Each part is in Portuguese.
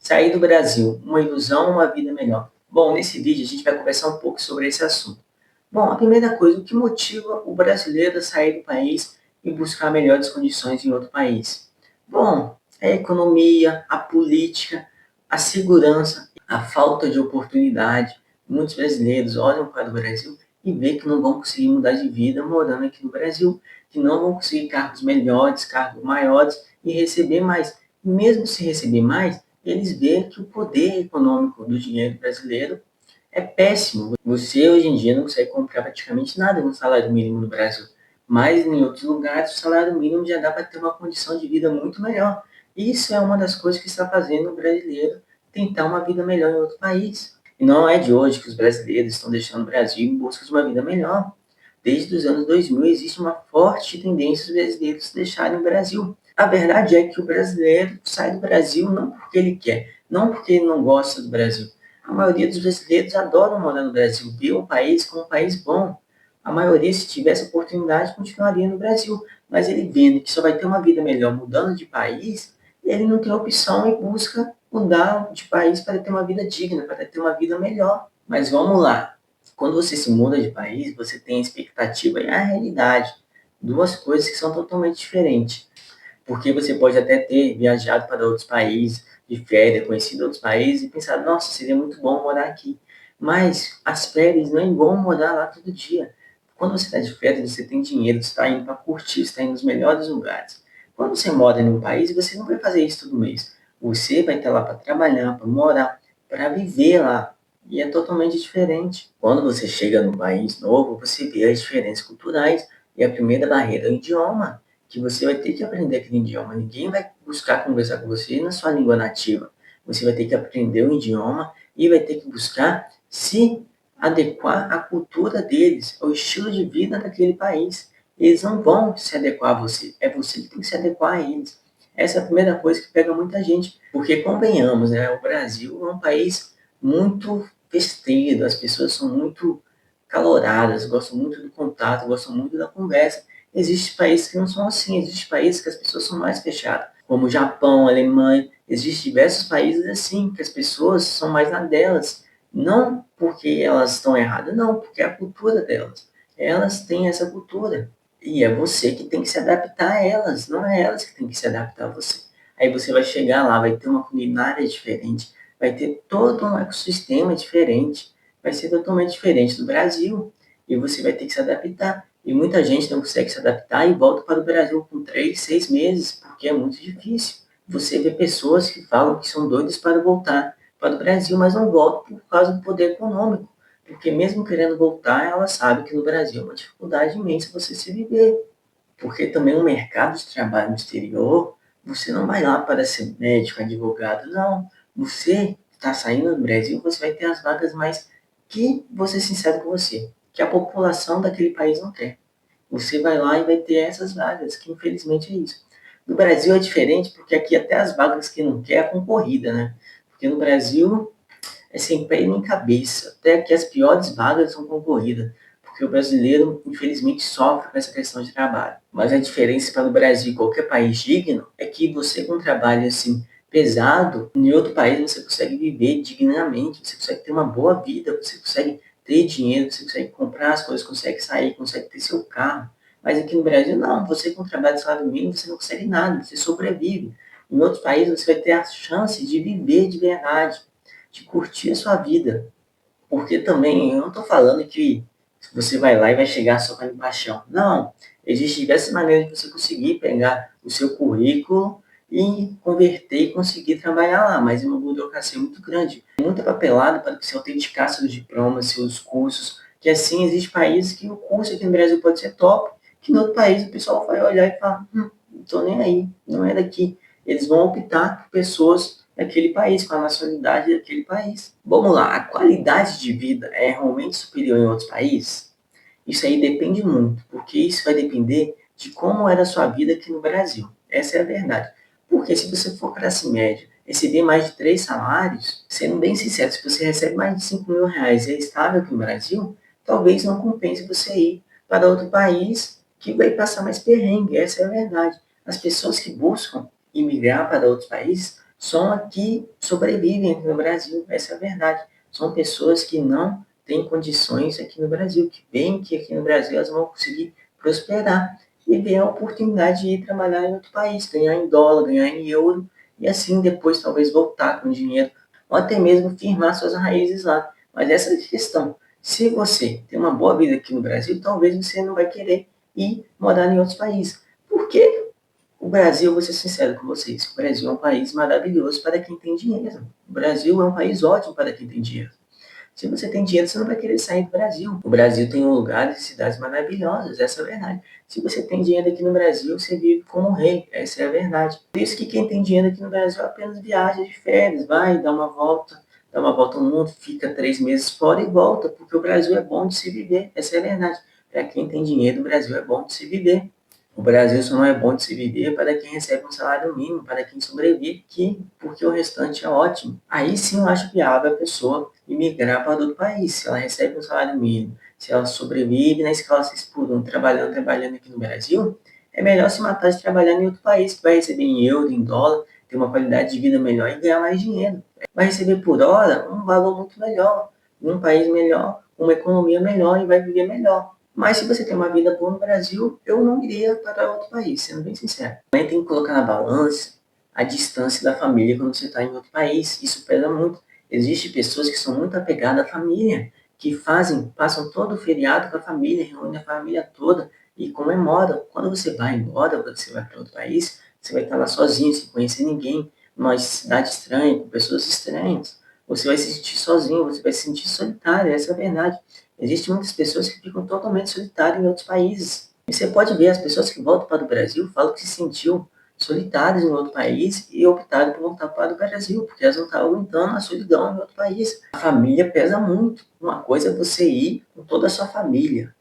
Sair do Brasil, uma ilusão, uma vida melhor. Bom, nesse vídeo a gente vai conversar um pouco sobre esse assunto. Bom, a primeira coisa, o que motiva o brasileiro a sair do país e buscar melhores condições em outro país? Bom, é a economia, a política, a segurança, a falta de oportunidade. Muitos brasileiros olham para o Brasil e veem que não vão conseguir mudar de vida morando aqui no Brasil, que não vão conseguir cargos melhores, cargos maiores e receber mais. Mesmo se receber mais, eles veem que o poder econômico do dinheiro brasileiro é péssimo. Você hoje em dia não consegue comprar praticamente nada com salário mínimo no Brasil. Mas em outros lugares o salário mínimo já dá para ter uma condição de vida muito melhor. Isso é uma das coisas que está fazendo o brasileiro tentar uma vida melhor em outro país. E não é de hoje que os brasileiros estão deixando o Brasil em busca de uma vida melhor. Desde os anos 2000 existe uma forte tendência dos brasileiros deixarem o Brasil. A verdade é que o brasileiro sai do Brasil não porque ele quer, não porque ele não gosta do Brasil. A maioria dos brasileiros adoram morar no Brasil, vê o país como um país bom. A maioria, se tivesse oportunidade, continuaria no Brasil. Mas ele vendo que só vai ter uma vida melhor mudando de país, ele não tem opção e busca mudar de país para ter uma vida digna, para ter uma vida melhor. Mas vamos lá. Quando você se muda de país, você tem a expectativa e a realidade. Duas coisas que são totalmente diferentes. Porque você pode até ter viajado para outros países de férias, conhecido outros países e pensado, nossa, seria muito bom morar aqui. Mas as férias não é igual morar lá todo dia. Quando você está de férias, você tem dinheiro, você está indo para curtir, você está indo nos melhores lugares. Quando você mora em um país, você não vai fazer isso todo mês. Você vai estar lá para trabalhar, para morar, para viver lá. E é totalmente diferente. Quando você chega num país novo, você vê as diferenças culturais. E a primeira barreira é o idioma, que você vai ter que aprender aquele idioma. Ninguém vai buscar conversar com você na sua língua nativa. Você vai ter que aprender o idioma e vai ter que buscar se adequar à cultura deles, ao estilo de vida daquele país. Eles não vão se adequar a você, é você que tem que se adequar a eles. Essa é a primeira coisa que pega muita gente, porque convenhamos, né, o Brasil é um país muito festeiro, as pessoas são muito caloradas, gostam muito do contato, gostam muito da conversa. Existem países que não são assim, existem países que as pessoas são mais fechadas, como o Japão, a Alemanha. Existem diversos países assim, que as pessoas são mais na delas. Não porque elas estão erradas, não, porque é a cultura delas. Elas têm essa cultura. E é você que tem que se adaptar a elas, não é elas que têm que se adaptar a você. Aí você vai chegar lá, vai ter uma culinária diferente, vai ter todo um ecossistema diferente, vai ser totalmente diferente do Brasil. E você vai ter que se adaptar. E muita gente não consegue se adaptar e volta para o Brasil com 3, 6 meses, porque é muito difícil. Você vê pessoas que falam que são doidas para voltar para o Brasil, mas não voltam por causa do poder econômico. Porque mesmo querendo voltar, ela sabe que no Brasil é uma dificuldade imensa você se viver. Porque também o mercado de trabalho no exterior, você não vai lá para ser médico, advogado, não. Você está saindo do Brasil, você vai ter as vagas mais que, vou ser sincero com você, que a população daquele país não quer. Você vai lá e vai ter essas vagas, que infelizmente é isso. No Brasil é diferente, porque aqui até as vagas que não quer é concorrida, né? Porque no Brasil é sem pé nem cabeça. Até que as piores vagas são concorridas, porque o brasileiro, infelizmente, sofre com essa questão de trabalho. Mas a diferença para o Brasil e qualquer país digno é que você, com um trabalho assim pesado, em outro país você consegue viver dignamente, você consegue ter uma boa vida, você consegue ter dinheiro, você consegue comprar as coisas, consegue sair, consegue ter seu carro. Mas aqui no Brasil, não. Você, com trabalho de salário mínimo, você não consegue nada, você sobrevive. Em outros países, você vai ter a chance de viver de verdade, de curtir a sua vida. Porque também, eu não estou falando que você vai lá e vai chegar só com a paixão. Não, existem diversas maneiras de você conseguir pegar o seu currículo e converter e conseguir trabalhar lá, mas é uma burocracia muito grande. Muita papelada para você autenticar seus diplomas, seus cursos, que assim, existe países que o curso aqui no Brasil pode ser top, que no outro país o pessoal vai olhar e falar, não estou nem aí, não é daqui. Eles vão optar por pessoas daquele país, com a nacionalidade daquele país. Vamos lá, a qualidade de vida é realmente superior em outros países? Isso aí depende muito, porque isso vai depender de como era a sua vida aqui no Brasil. Essa é a verdade. Porque se você for classe média, receber mais de 3 salários, sendo bem sincero, se você recebe mais de 5 mil reais e é estável aqui no Brasil, talvez não compense você ir para outro país que vai passar mais perrengue. Essa é a verdade. As pessoas que buscam imigrar para outros países são aqui, sobrevivem aqui no Brasil, essa é a verdade. São pessoas que não têm condições aqui no Brasil, que veem que aqui no Brasil elas vão conseguir prosperar e ver a oportunidade de ir trabalhar em outro país, ganhar em dólar, ganhar em euro, e assim depois talvez voltar com dinheiro, ou até mesmo firmar suas raízes lá. Mas essa é a questão. Se você tem uma boa vida aqui no Brasil, talvez você não vai querer ir morar em outros países. Por quê? O Brasil, vou ser sincero com vocês, o Brasil é um país maravilhoso para quem tem dinheiro. O Brasil é um país ótimo para quem tem dinheiro. Se você tem dinheiro, você não vai querer sair do Brasil. O Brasil tem lugares e cidades maravilhosas, essa é a verdade. Se você tem dinheiro aqui no Brasil, você vive como um rei, essa é a verdade. Por isso que quem tem dinheiro aqui no Brasil apenas viaja de férias, vai, dá uma volta ao mundo, fica 3 meses fora e volta, porque o Brasil é bom de se viver, essa é a verdade. Para quem tem dinheiro, o Brasil é bom de se viver. O Brasil só não é bom de se viver para quem recebe um salário mínimo, para quem sobrevive, porque o restante é ótimo. Aí sim eu acho viável a pessoa imigrar para outro país, se ela recebe um salário mínimo, se ela sobrevive na escala 6 por 1, trabalhando aqui no Brasil, é melhor se matar de trabalhar em outro país, que vai receber em euro, em dólar, ter uma qualidade de vida melhor e ganhar mais dinheiro. Vai receber por hora um valor muito melhor, em um país melhor, uma economia melhor e vai viver melhor. Mas se você tem uma vida boa no Brasil, eu não iria para outro país, sendo bem sincero. Também tem que colocar na balança a distância da família quando você está em outro país. Isso pesa muito. Existem pessoas que são muito apegadas à família, que passam todo o feriado com a família, reúnem a família toda e comemoram. Quando você vai embora, você vai para outro país, você vai estar lá sozinho, sem conhecer ninguém, numa cidade estranha, com pessoas estranhas. Você vai se sentir sozinho, você vai se sentir solitário, essa é a verdade. Existem muitas pessoas que ficam totalmente solitárias em outros países. E você pode ver, as pessoas que voltam para o Brasil falam que se sentiu solitárias em outro país e optaram por voltar para o Brasil, porque elas não estavam aguentando a solidão em outro país. A família pesa muito. Uma coisa é você ir com toda a sua família,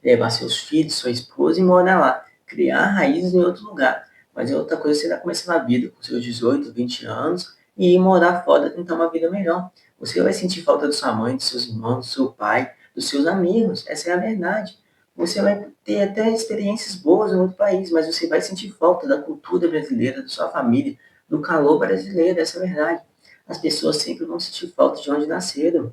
levar seus filhos, sua esposa e morar lá, criar raízes em outro lugar. Mas é outra coisa você está começando a vida com seus 18, 20 anos e ir morar fora, tentar uma vida melhor. Você vai sentir falta da sua mãe, dos seus irmãos, do seu pai, dos seus amigos. Essa é a verdade. Você vai ter até experiências boas em outro país, mas você vai sentir falta da cultura brasileira, da sua família, do calor brasileiro. Essa é a verdade. As pessoas sempre vão sentir falta de onde nasceram.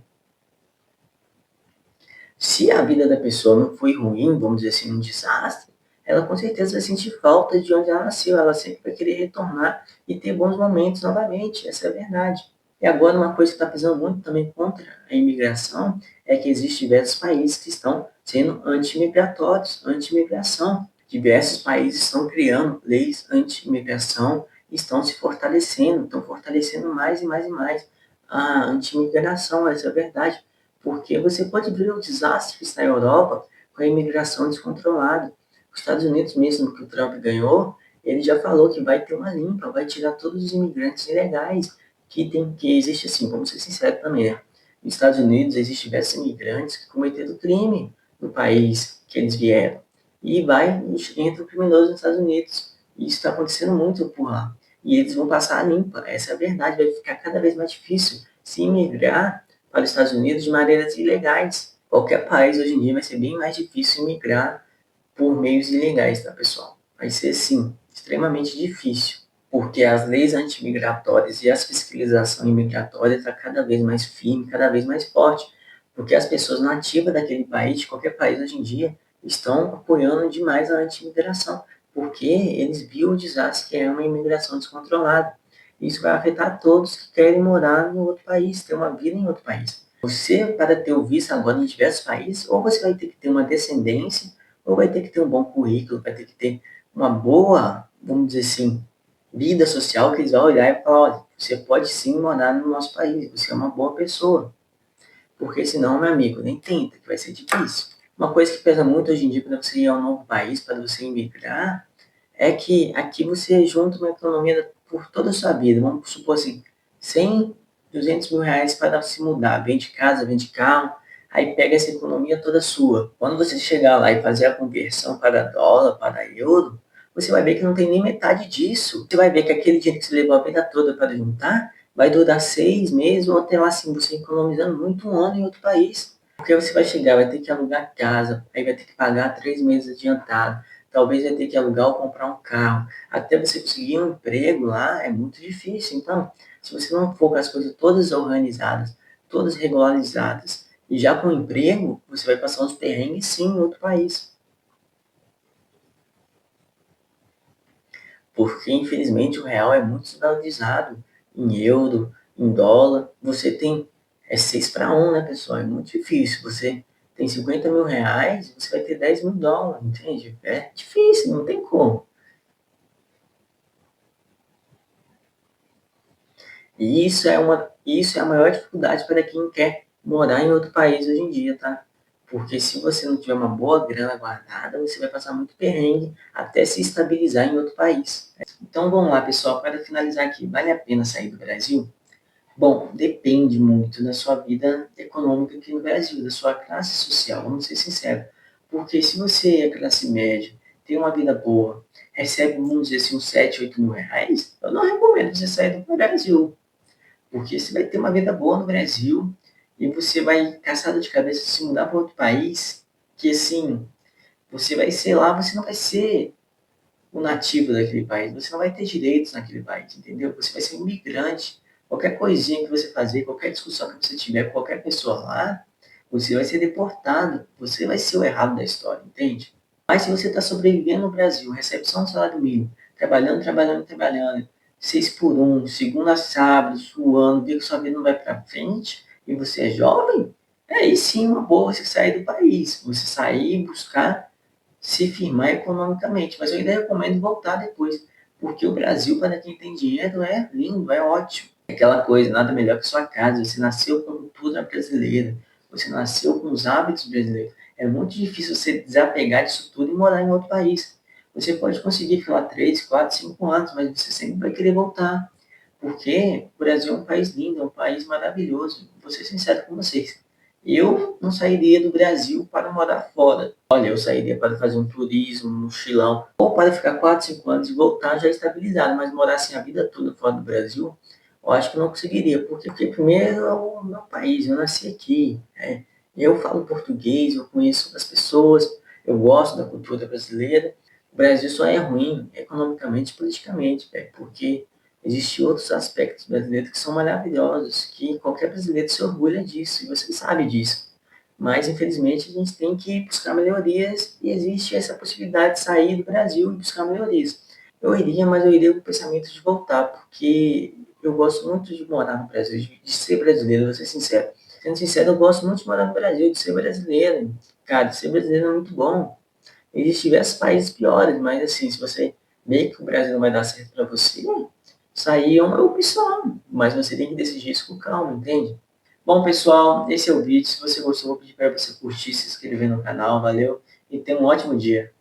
Se a vida da pessoa não foi ruim, vamos dizer assim, um desastre, ela com certeza vai sentir falta de onde ela nasceu. Ela sempre vai querer retornar e ter bons momentos novamente. Essa é a verdade. E agora, uma coisa que está pesando muito também contra a imigração é que existem diversos países que estão sendo anti-imigratórios, anti-imigração. Diversos países estão criando leis anti-imigração e estão se fortalecendo, estão fortalecendo mais e mais e mais a anti-imigração, essa é a verdade. Porque você pode ver o desastre que está na Europa com a imigração descontrolada. Os Estados Unidos mesmo, que o Trump ganhou, ele já falou que vai ter uma limpa, vai tirar todos os imigrantes ilegais que existe assim, vamos ser sinceros também, né? Nos Estados Unidos existem diversos imigrantes que cometeram crime no país que eles vieram. E entra o criminoso nos Estados Unidos. E isso está acontecendo muito por lá. E eles vão passar a limpa, essa é a verdade, vai ficar cada vez mais difícil se imigrar para os Estados Unidos de maneiras ilegais. Qualquer país hoje em dia vai ser bem mais difícil imigrar por meios ilegais, tá, pessoal? Vai ser, sim, extremamente difícil, porque as leis antimigratórias e a fiscalização imigratória está cada vez mais firme, cada vez mais forte, porque as pessoas nativas daquele país, de qualquer país hoje em dia, estão apoiando demais a antimigração, porque eles viram o desastre que é uma imigração descontrolada. Isso vai afetar todos que querem morar em outro país, ter uma vida em outro país. Você, para ter o visto agora em diversos países, ou você vai ter que ter uma descendência, ou vai ter que ter um bom currículo, vai ter que ter uma boa, vamos dizer assim, vida social, que eles vão olhar e falar, olha, você pode sim morar no nosso país, você é uma boa pessoa. Porque senão, meu amigo, nem tenta, que vai ser difícil. Uma coisa que pesa muito hoje em dia para você ir a um novo país, para você emigrar, é que aqui você junta uma economia por toda a sua vida. Vamos supor assim, 100, 200 mil reais para se mudar. Vende casa, vende carro, aí pega essa economia toda sua. Quando você chegar lá e fazer a conversão para dólar, para euro, você vai ver que não tem nem metade disso. Você vai ver que aquele dinheiro que você levou a vida toda para juntar, vai durar 6 meses ou até lá assim, você economizando muito um ano em outro país. Porque você vai chegar, vai ter que alugar casa, aí vai ter que pagar 3 meses adiantado, talvez vai ter que alugar ou comprar um carro. Até você conseguir um emprego lá é muito difícil. Então, se você não for com as coisas todas organizadas, todas regularizadas, e já com emprego, você vai passar uns perrengues sim em outro país. Porque infelizmente o real é muito desvalorizado em euro, em dólar. Você tem 6 para 1, né, pessoal? É muito difícil. Você tem 50 mil reais, você vai ter 10 mil dólares, entende? É difícil, não tem como. E isso é a maior dificuldade para quem quer morar em outro país hoje em dia, tá? Porque se você não tiver uma boa grana guardada, você vai passar muito perrengue até se estabilizar em outro país. Então vamos lá, pessoal, para finalizar aqui, vale a pena sair do Brasil? Bom, depende muito da sua vida econômica aqui no Brasil, da sua classe social, vamos ser sinceros. Porque se você é classe média, tem uma vida boa, recebe, vamos dizer assim, uns 7, 8 mil reais, eu não recomendo você sair do Brasil. Porque você vai ter uma vida boa no Brasil e você vai caçar de cabeça se mudar para outro país, que assim, você vai ser lá, você não vai ser o nativo daquele país, você não vai ter direitos naquele país, entendeu? Você vai ser um imigrante. Qualquer coisinha que você fazer, qualquer discussão que você tiver com qualquer pessoa lá, você vai ser deportado, você vai ser o errado da história, entende? Mas se você está sobrevivendo no Brasil, recebe só um salário mínimo, trabalhando, trabalhando, trabalhando, 6 por 1, segunda a sábado, suando, vê que sua vida não vai para frente, e você é jovem, é aí sim uma boa você sair do país, você sair e buscar se firmar economicamente. Mas eu ainda recomendo voltar depois, porque o Brasil, para quem tem dinheiro, é lindo, é ótimo. É aquela coisa, nada melhor que sua casa. Você nasceu com cultura brasileira, você nasceu com os hábitos brasileiros. É muito difícil você desapegar disso tudo e morar em outro país. Você pode conseguir ficar 3, 4, 5 anos, mas você sempre vai querer voltar. Porque o Brasil é um país lindo, é um país maravilhoso. Vou ser sincero com vocês. Eu não sairia do Brasil para morar fora. Olha, eu sairia para fazer um turismo, um mochilão, ou para ficar 4, 5 anos e voltar já estabilizado, mas morar assim a vida toda fora do Brasil, eu acho que não conseguiria, porque primeiro é o meu país, eu nasci aqui, né? Eu falo português, eu conheço as pessoas, eu gosto da cultura brasileira. O Brasil só é ruim economicamente e politicamente, porque existem outros aspectos brasileiros que são maravilhosos, que qualquer brasileiro se orgulha disso, e você sabe disso. Mas, infelizmente, a gente tem que buscar melhorias e existe essa possibilidade de sair do Brasil e buscar melhorias. Eu iria, mas eu iria com o pensamento de voltar, porque eu gosto muito de morar no Brasil, de ser brasileiro, vou ser sincero. Sendo sincero, eu gosto muito de morar no Brasil, de ser brasileiro. Cara, ser brasileiro é muito bom. Existem diversos países piores, mas assim, se você vê que o Brasil não vai dar certo para você, sair é uma opção, mas você tem que decidir isso com calma, entende? Bom, pessoal, esse é o vídeo. Se você gostou, vou pedir para você curtir, se inscrever no canal, valeu? E tenha um ótimo dia.